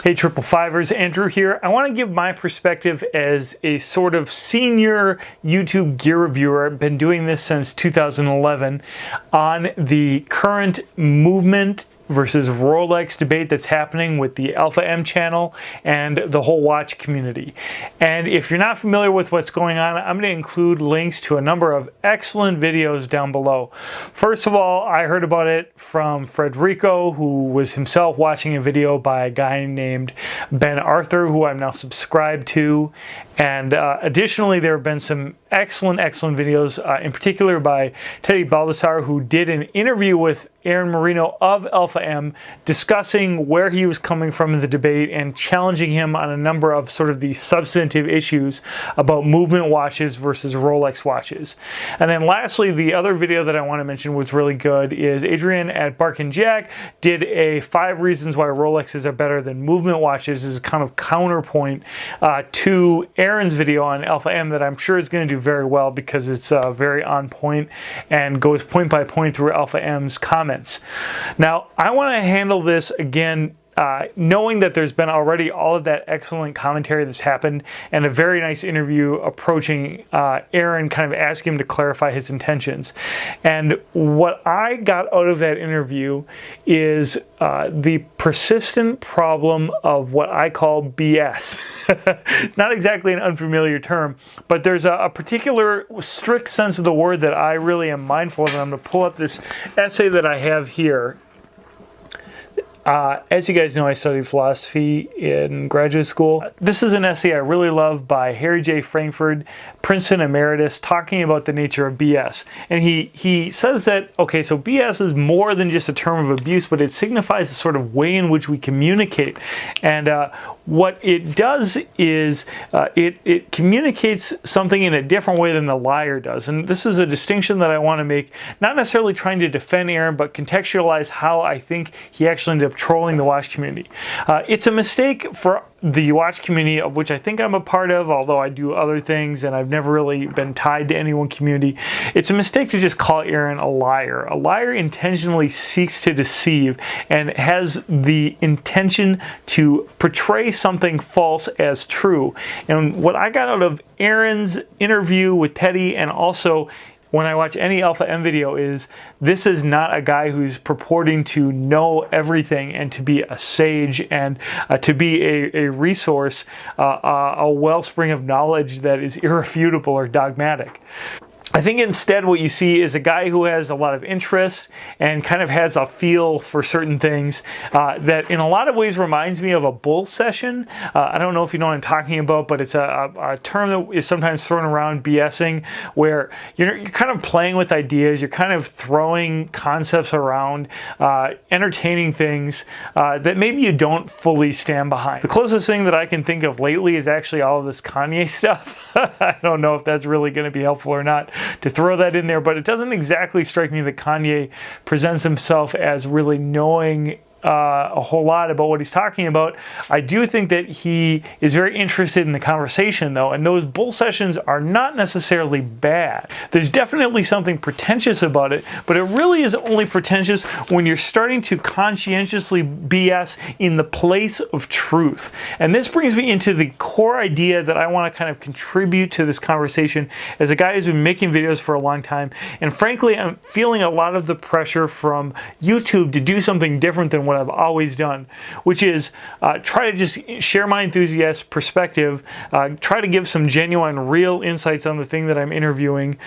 Hey, Triple Fivers, Andrew here. I want to give my perspective as a sort of senior YouTube gear reviewer. I've been doing this since 2011 on the current movement versus Rolex debate that's happening with the AlphaM channel and the whole watch community. And if you're not familiar with what's going on, I'm going to include links to a number of excellent videos down below. First of all, I heard about it from Frederico, who was himself watching a video by a guy named Ben Arthur, who I'm now subscribed to. And additionally, there have been some excellent videos, in particular by Teddy Baldassar, who did an interview with Aaron Marino of AlphaM, discussing where he was coming from in the debate and challenging him on a number of sort of the substantive issues about movement watches versus Rolex watches. And then lastly, the other video that I want to mention was really good is Adrian at Bark and Jack did a 5 reasons why Rolexes are better than movement watches as a kind of counterpoint to Aaron's video on AlphaM that I'm sure is going to do very well because it's very on point and goes point by point through AlphaM's comments. Now, I want to handle this again knowing that there's been already all of that excellent commentary that's happened and a very nice interview approaching Aaron, kind of asking him to clarify his intentions. And what I got out of that interview is the persistent problem of what I call BS. Not exactly an unfamiliar term, but there's a particular strict sense of the word that I really am mindful of. And I'm going to pull up this essay that I have here. As you guys know, I studied philosophy in graduate school. This is an essay I really love by Harry J. Frankfurt, Princeton emeritus, talking about the nature of BS. And he says that, okay, so BS is more than just a term of abuse, but it signifies the sort of way in which we communicate. And what it does is it communicates something in a different way than the liar does. And this is a distinction that I want to make, not necessarily trying to defend Aaron, but contextualize how I think he actually ended up trolling the watch community. It's a mistake for the watch community, of which I think I'm a part of, although I do other things and I've never really been tied to any one community. It's a mistake to just call Aaron a liar. A liar intentionally seeks to deceive and has the intention to portray something false as true. And what I got out of Aaron's interview with Teddy, and also when I watch any AlphaM video, is this is not a guy who's purporting to know everything and to be a sage and to be a resource, a wellspring of knowledge that is irrefutable or dogmatic. I think instead what you see is a guy who has a lot of interest and kind of has a feel for certain things that in a lot of ways reminds me of a bull session. I don't know if you know what I'm talking about, but it's a term that is sometimes thrown around, BSing, where you're kind of playing with ideas, you're kind of throwing concepts around, entertaining things that maybe you don't fully stand behind. The closest thing that I can think of lately is actually all of this Kanye stuff. I don't know if that's really going to be helpful or not to throw that in there, but it doesn't exactly strike me that Kanye presents himself as really knowing a whole lot about what he's talking about. I do think that he is very interested in the conversation, though, and those bull sessions are not necessarily bad. There's definitely something pretentious about it, but it really is only pretentious when you're starting to conscientiously BS in the place of truth. And this brings me into the core idea that I want to kind of contribute to this conversation as a guy who's been making videos for a long time. And frankly, I'm feeling a lot of the pressure from YouTube to do something different than what I've always done, which is try to just share my enthusiast perspective, try to give some genuine, real insights on the thing that I'm interviewing,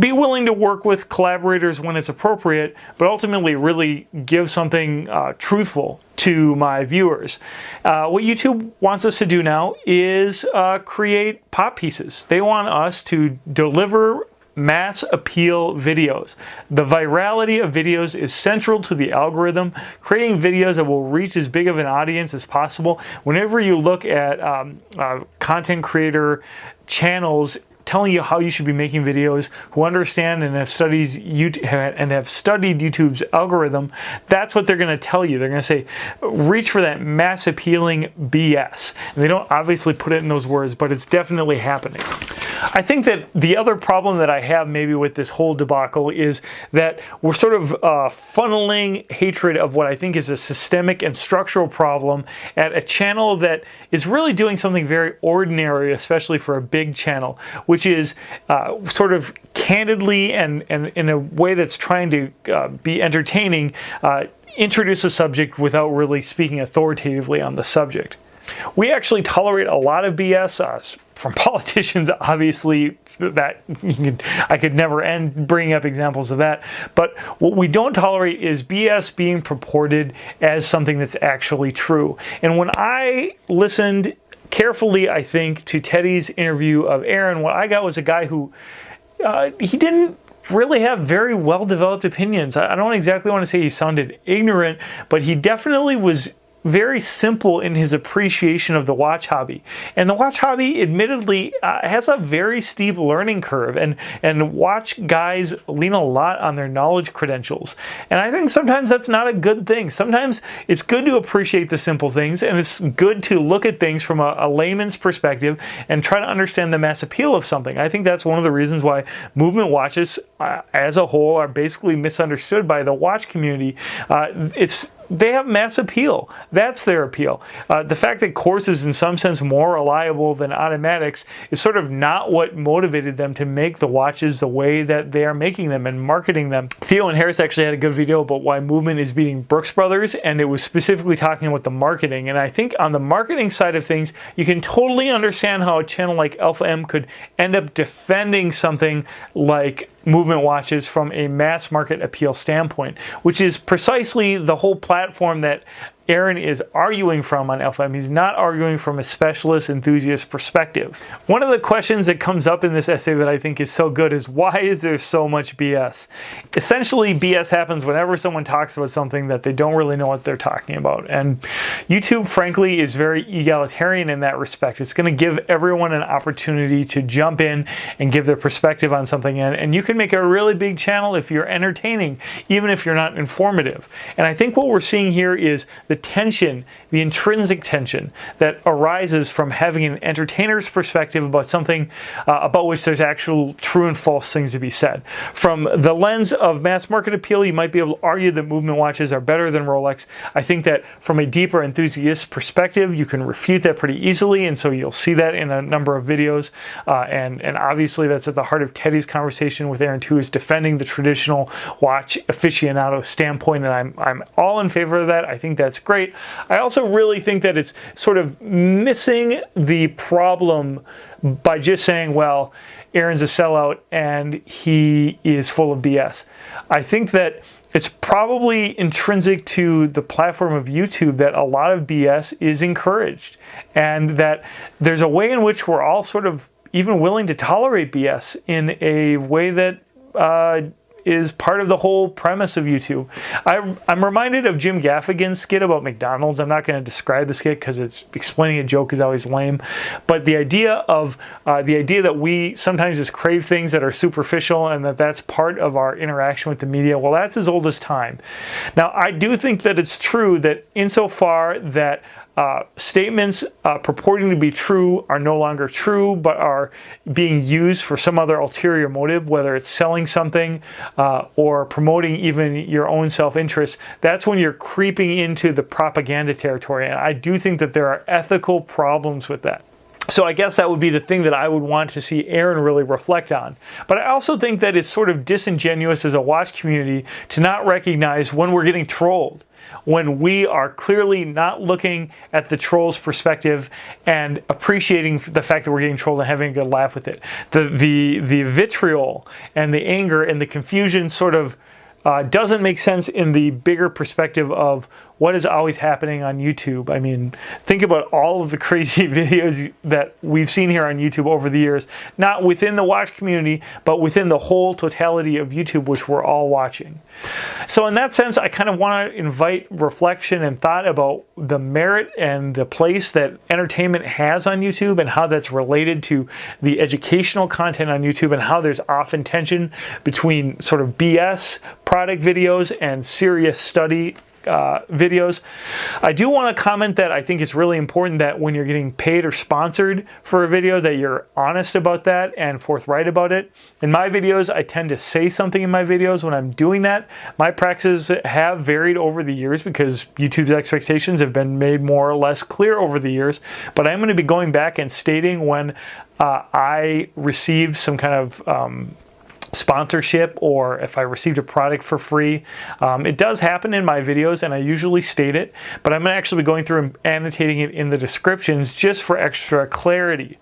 be willing to work with collaborators when it's appropriate, but ultimately really give something truthful to my viewers. What YouTube wants us to do now is create pop pieces. They want us to deliver mass appeal videos. The virality of videos is central to the algorithm, creating videos that will reach as big of an audience as possible. Whenever you look at content creator channels telling you how you should be making videos, who understand and have studied YouTube's algorithm, that's what they're going to tell you. They're going to say, reach for that mass appealing BS. And they don't obviously put it in those words, but it's definitely happening. I think that the other problem that I have maybe with this whole debacle is that we're sort of funneling hatred of what I think is a systemic and structural problem at a channel that is really doing something very ordinary, especially for a big channel, which is sort of candidly and in a way that's trying to be entertaining, introduce a subject without really speaking authoritatively on the subject. We actually tolerate a lot of BS from politicians, obviously, that I could never end bringing up examples of that. But what we don't tolerate is BS being purported as something that's actually true. And when I listened carefully, I think, to Teddy's interview of Aaron, what I got was a guy who he didn't really have very well-developed opinions. I don't exactly want to say he sounded ignorant, but he definitely was very simple in his appreciation of the watch hobby. And the watch hobby admittedly has a very steep learning curve, and watch guys lean a lot on their knowledge credentials. And I think sometimes that's not a good thing. Sometimes it's good to appreciate the simple things, and it's good to look at things from a layman's perspective and try to understand the mass appeal of something. I think that's one of the reasons why movement watches as a whole are basically misunderstood by the watch community. They have mass appeal. That's their appeal. The fact that Course is in some sense more reliable than automatics is sort of not what motivated them to make the watches the way that they are making them and marketing them. Theo and Harris actually had a good video about why Movement is beating Brooks Brothers, and it was specifically talking about the marketing. And I think on the marketing side of things, you can totally understand how a channel like AlphaM could end up defending something like Movement watches from a mass market appeal standpoint, which is precisely the whole platform that Aaron is arguing from on AlphaM. He's not arguing from a specialist enthusiast perspective. One of the questions that comes up in this essay that I think is so good is, why is there so much BS? Essentially, BS happens whenever someone talks about something that they don't really know what they're talking about. And YouTube, frankly, is very egalitarian in that respect. It's going to give everyone an opportunity to jump in and give their perspective on something. And you can make a really big channel if you're entertaining, even if you're not informative. And I think what we're seeing here is the tension, the intrinsic tension that arises from having an entertainer's perspective about something about which there's actual true and false things to be said. From the lens of mass market appeal, you might be able to argue that Movement watches are better than Rolex. I think that from a deeper enthusiast perspective, you can refute that pretty easily, and so you'll see that in a number of videos. And obviously that's at the heart of Teddy's conversation with Aaron too, is defending the traditional watch aficionado standpoint, and I'm all in favor of that. I think that's great. I also really think that it's sort of missing the problem by just saying, well, Aaron's a sellout and he is full of BS. I think that it's probably intrinsic to the platform of YouTube that a lot of BS is encouraged, and that there's a way in which we're all sort of even willing to tolerate BS in a way that is part of the whole premise of YouTube. I'm reminded of Jim Gaffigan's skit about McDonald's. I'm not going to describe the skit because it's explaining a joke is always lame. But the idea that we sometimes just crave things that are superficial and that's part of our interaction with the media, well, that's as old as time. Now, I do think that it's true that insofar that statements purporting to be true are no longer true, but are being used for some other ulterior motive, whether it's selling something or promoting even your own self-interest, that's when you're creeping into the propaganda territory. And I do think that there are ethical problems with that. So I guess that would be the thing that I would want to see Aaron really reflect on. But I also think that it's sort of disingenuous as a watch community to not recognize when we're getting trolled, when we are clearly not looking at the troll's perspective and appreciating the fact that we're getting trolled and having a good laugh with it. The vitriol and the anger and the confusion sort of doesn't make sense in the bigger perspective of what is always happening on YouTube. I mean, think about all of the crazy videos that we've seen here on YouTube over the years, not within the watch community, but within the whole totality of YouTube, which we're all watching. So in that sense, I kind of want to invite reflection and thought about the merit and the place that entertainment has on YouTube and how that's related to the educational content on YouTube, and how there's often tension between sort of BS product videos and serious study videos. I do want to comment that I think it's really important that when you're getting paid or sponsored for a video that you're honest about that and forthright about it. In my videos, I tend to say something in my videos when I'm doing that. My practices have varied over the years because YouTube's expectations have been made more or less clear over the years, but I'm going to be going back and stating when I received some kind of sponsorship or if I received a product for free. It does happen in my videos and I usually state it, but I'm going to actually be going through and annotating it in the descriptions just for extra clarity.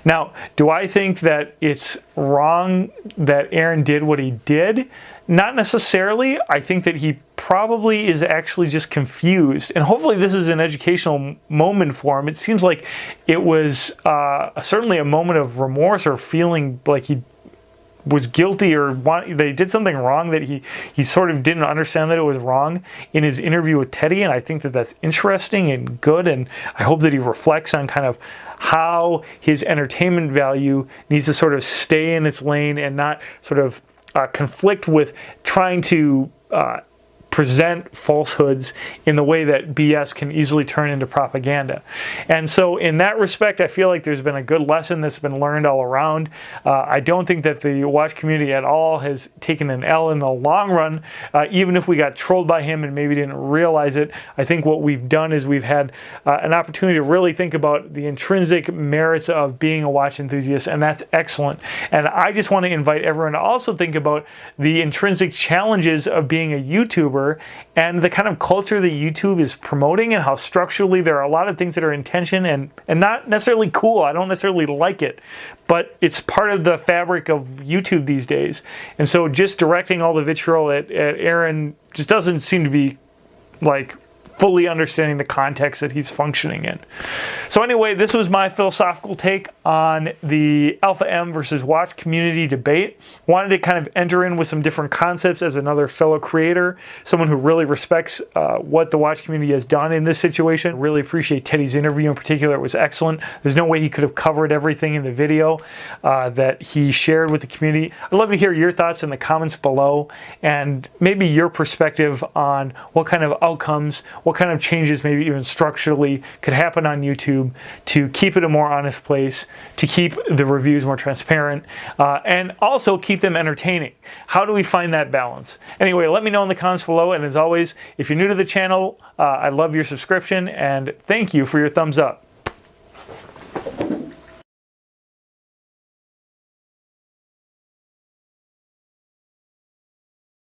Now, do I think that it's wrong that Aaron did what he did? Not necessarily. I think that he probably is actually just confused, and hopefully this is an educational moment for him. It seems like it was certainly a moment of remorse or feeling like he was guilty or they did something wrong that he sort of didn't understand that it was wrong in his interview with Teddy, and I think that that's interesting and good, and I hope that he reflects on kind of how his entertainment value needs to sort of stay in its lane and not sort of conflict with trying to present falsehoods in the way that BS can easily turn into propaganda. And so in that respect, I feel like there's been a good lesson that's been learned all around. I don't think that the watch community at all has taken an L in the long run, even if we got trolled by him and maybe didn't realize it. I think what we've done is we've had an opportunity to really think about the intrinsic merits of being a watch enthusiast, and that's excellent. And I just want to invite everyone to also think about the intrinsic challenges of being a YouTuber and the kind of culture that YouTube is promoting and how structurally there are a lot of things that are in tension and not necessarily cool. I don't necessarily like it, but it's part of the fabric of YouTube these days. And so just directing all the vitriol at Aaron just doesn't seem to be like fully understanding the context that he's functioning in. So anyway, this was my philosophical take on the AlphaM versus watch community debate. Wanted to kind of enter in with some different concepts as another fellow creator, someone who really respects what the watch community has done in this situation. Really appreciate Teddy's interview in particular. It was excellent. There's no way he could have covered everything in the video that he shared with the community. I'd love to hear your thoughts in the comments below and maybe your perspective on what kind of outcomes, what kind of changes maybe even structurally could happen on YouTube to keep it a more honest place, to keep the reviews more transparent, and also keep them entertaining. How do we find that balance? Anyway, let me know in the comments below, and as always, if you're new to the channel, I love your subscription, and thank you for your thumbs up.